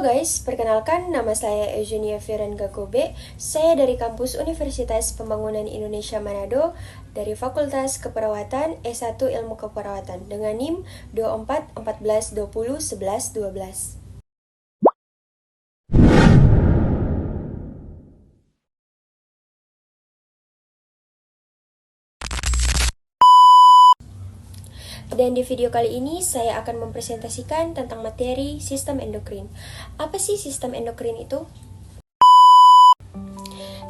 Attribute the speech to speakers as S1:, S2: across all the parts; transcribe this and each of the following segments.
S1: Halo guys, perkenalkan nama saya Eugenia Firanga Gobe. Saya dari kampus Universitas Pembangunan Indonesia Manado dari Fakultas Keperawatan S1 Ilmu Keperawatan dengan NIM 24 14 20 11 12. Dan di video kali ini saya akan mempresentasikan tentang materi sistem endokrin. Apa sih sistem endokrin itu?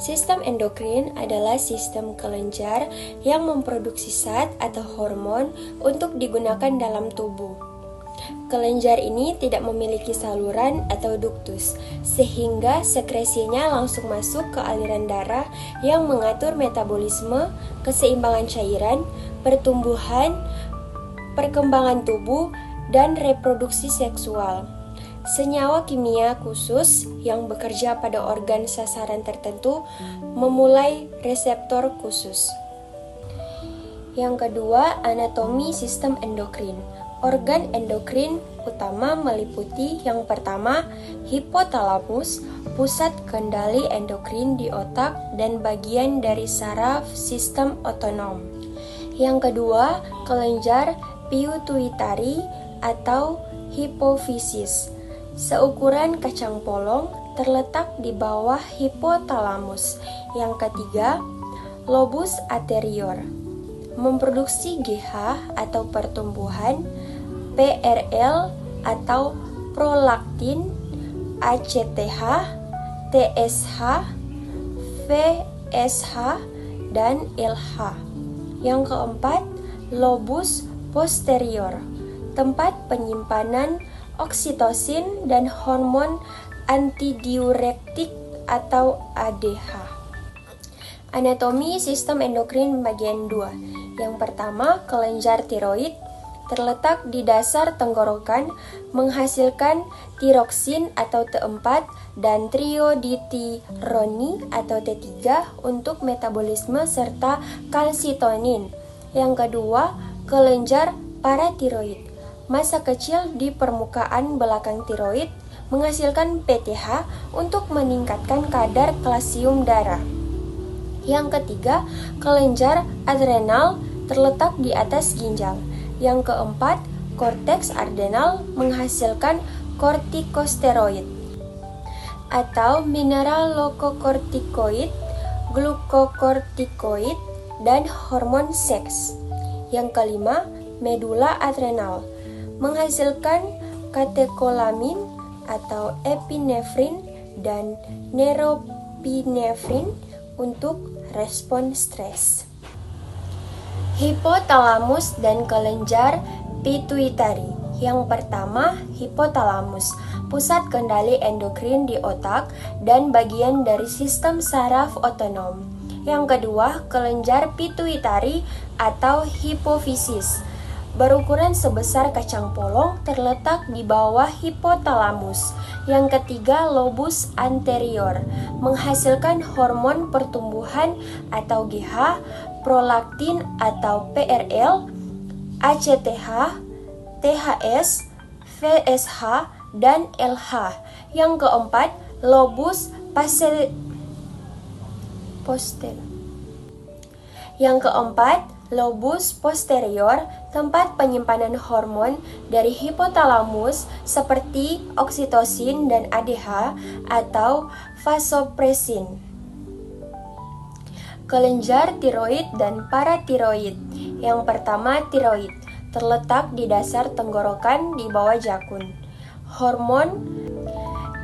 S1: Sistem endokrin adalah sistem kelenjar yang memproduksi zat atau hormon untuk digunakan dalam tubuh. Kelenjar ini tidak memiliki saluran atau duktus, sehingga sekresinya langsung masuk ke aliran darah yang mengatur metabolisme, keseimbangan cairan, pertumbuhan, perkembangan tubuh, dan reproduksi seksual. Senyawa kimia khusus yang bekerja pada organ sasaran tertentu memulai reseptor khusus. Yang kedua, anatomi sistem endokrin. Organ endokrin utama meliputi yang pertama, hipotalamus, pusat kendali endokrin di otak dan bagian dari saraf sistem otonom. Yang kedua, kelenjar pituitari atau hipofisis, seukuran kacang polong, terletak di bawah hipotalamus. Yang ketiga, lobus anterior, memproduksi GH atau pertumbuhan, PRL atau prolaktin, ACTH, TSH, VSH, dan LH. Yang keempat, lobus posterior, tempat penyimpanan oksitosin dan hormon antidiuretik atau ADH. Anatomi sistem endokrin bagian 2. Yang pertama, kelenjar tiroid terletak di dasar tenggorokan, menghasilkan tiroksin atau T4 dan triioditironine atau T3 untuk metabolisme serta kalsitonin. Yang kedua, kelenjar paratiroid, massa kecil di permukaan belakang tiroid, menghasilkan PTH untuk meningkatkan kadar kalsium darah. Yang ketiga, kelenjar adrenal terletak di atas ginjal. Yang keempat, korteks adrenal menghasilkan kortikosteroid atau mineralokortikoid, glukokortikoid, dan hormon seks. Yang kelima, medula adrenal menghasilkan katekolamin atau epinefrin dan norepinefrin untuk respon stres. Hipotalamus dan kelenjar pituitari. Yang pertama, hipotalamus, pusat kendali endokrin di otak dan bagian dari sistem saraf otonom. Yang kedua, kelenjar pituitari atau hipofisis, berukuran sebesar kacang polong, terletak di bawah hipotalamus. Yang ketiga, lobus anterior, menghasilkan hormon pertumbuhan atau GH, prolaktin atau PRL, ACTH, THS, VSH, dan LH. Yang keempat, lobus posterior. Yang keempat, lobus posterior, tempat penyimpanan hormon dari hipotalamus seperti oksitosin dan ADH atau vasopresin. Kelenjar tiroid dan paratiroid. Yang pertama, tiroid, terletak di dasar tenggorokan di bawah jakun. Hormon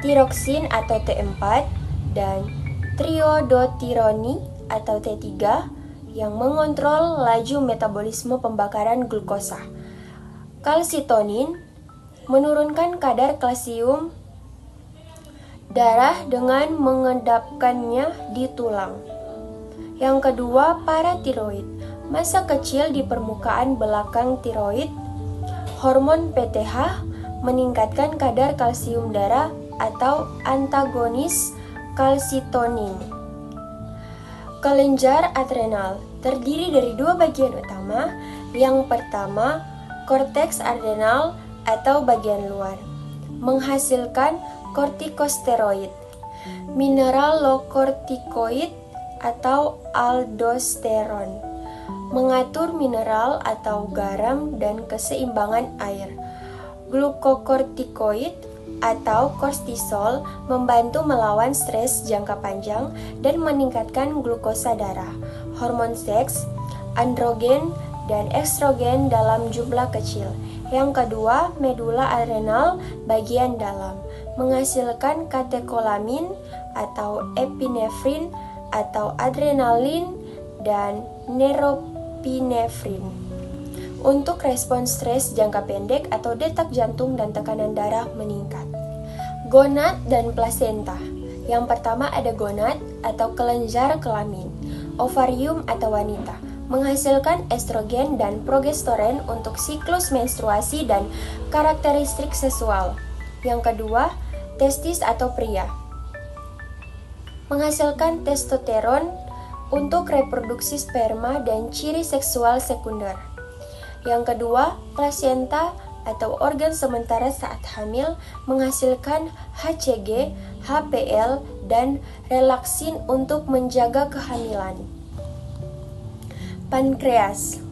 S1: tiroksin atau T4 dan triioditironine atau T3 yang mengontrol laju metabolisme pembakaran glukosa. Kalsitonin menurunkan kadar kalsium darah dengan mengendapkannya di tulang. Yang kedua, paratiroid, massa kecil di permukaan belakang tiroid. Hormon PTH meningkatkan kadar kalsium darah atau antagonis kalsitonin. Kelenjar adrenal terdiri dari dua bagian utama. Yang pertama, korteks adrenal atau bagian luar, menghasilkan kortikosteroid, mineralokortikoid atau aldosteron, mengatur mineral atau garam dan keseimbangan air. Glukokortikoid atau kortisol membantu melawan stres jangka panjang dan meningkatkan glukosa darah. Hormon seks, androgen, dan estrogen dalam jumlah kecil. Yang kedua, medula adrenal bagian dalam, menghasilkan katekolamin atau epinefrin atau adrenalin dan norepinefrin untuk respons stres jangka pendek atau detak jantung dan tekanan darah meningkat. Gonad dan plasenta. Yang pertama ada gonad atau kelenjar kelamin, ovarium atau wanita, menghasilkan estrogen dan progesteron untuk siklus menstruasi dan karakteristik seksual. Yang kedua, testis atau pria, menghasilkan testosteron untuk reproduksi sperma dan ciri seksual sekunder. Yang kedua, plasenta atau organ sementara saat hamil menghasilkan HCG, HPL, dan relaksin untuk menjaga kehamilan. Pankreas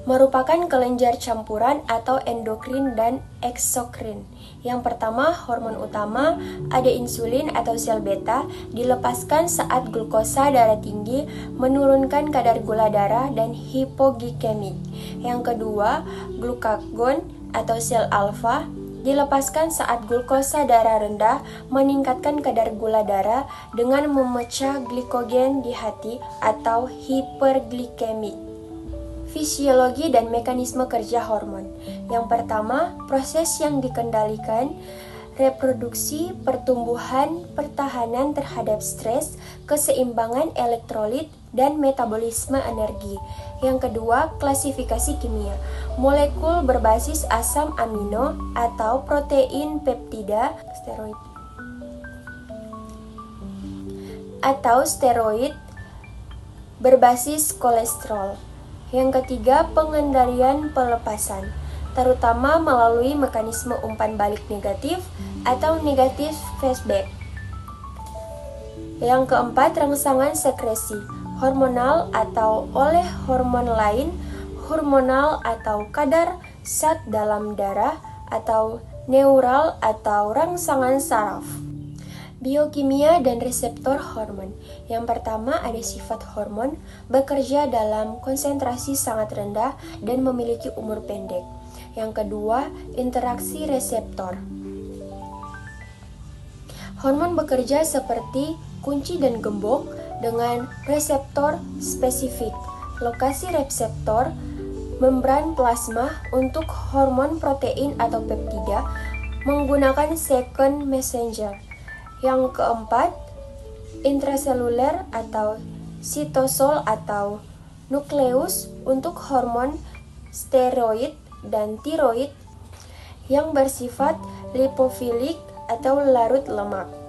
S1: merupakan kelenjar campuran atau endokrin dan eksokrin. Yang pertama, hormon utama ada insulin atau sel beta dilepaskan saat glukosa darah tinggi, menurunkan kadar gula darah dan hipoglikemik. Yang kedua, glukagon atau sel alfa dilepaskan saat glukosa darah rendah, meningkatkan kadar gula darah dengan memecah glikogen di hati atau hiperglikemik. Fisiologi dan mekanisme kerja hormon. Yang pertama, proses yang dikendalikan reproduksi, pertumbuhan, pertahanan terhadap stres, keseimbangan elektrolit, dan metabolisme energi. Yang kedua, klasifikasi kimia. Molekul berbasis asam amino atau protein peptida, steroid atau steroid berbasis kolesterol. Yang ketiga, pengendalian pelepasan, terutama melalui mekanisme umpan balik negatif atau negatif feedback. Yang keempat, rangsangan sekresi, hormonal atau oleh hormon lain, hormonal atau kadar zat dalam darah, atau neural atau rangsangan saraf. Biokimia dan reseptor hormon. Yang pertama ada sifat hormon, bekerja dalam konsentrasi sangat rendah dan memiliki umur pendek. Yang kedua, interaksi reseptor. Hormon bekerja seperti kunci dan gembok dengan reseptor spesifik. Lokasi reseptor, membran plasma untuk hormon protein atau peptida menggunakan second messenger. Yang keempat, intraseluler atau sitosol atau nukleus untuk hormon steroid dan tiroid yang bersifat lipofilik atau larut lemak.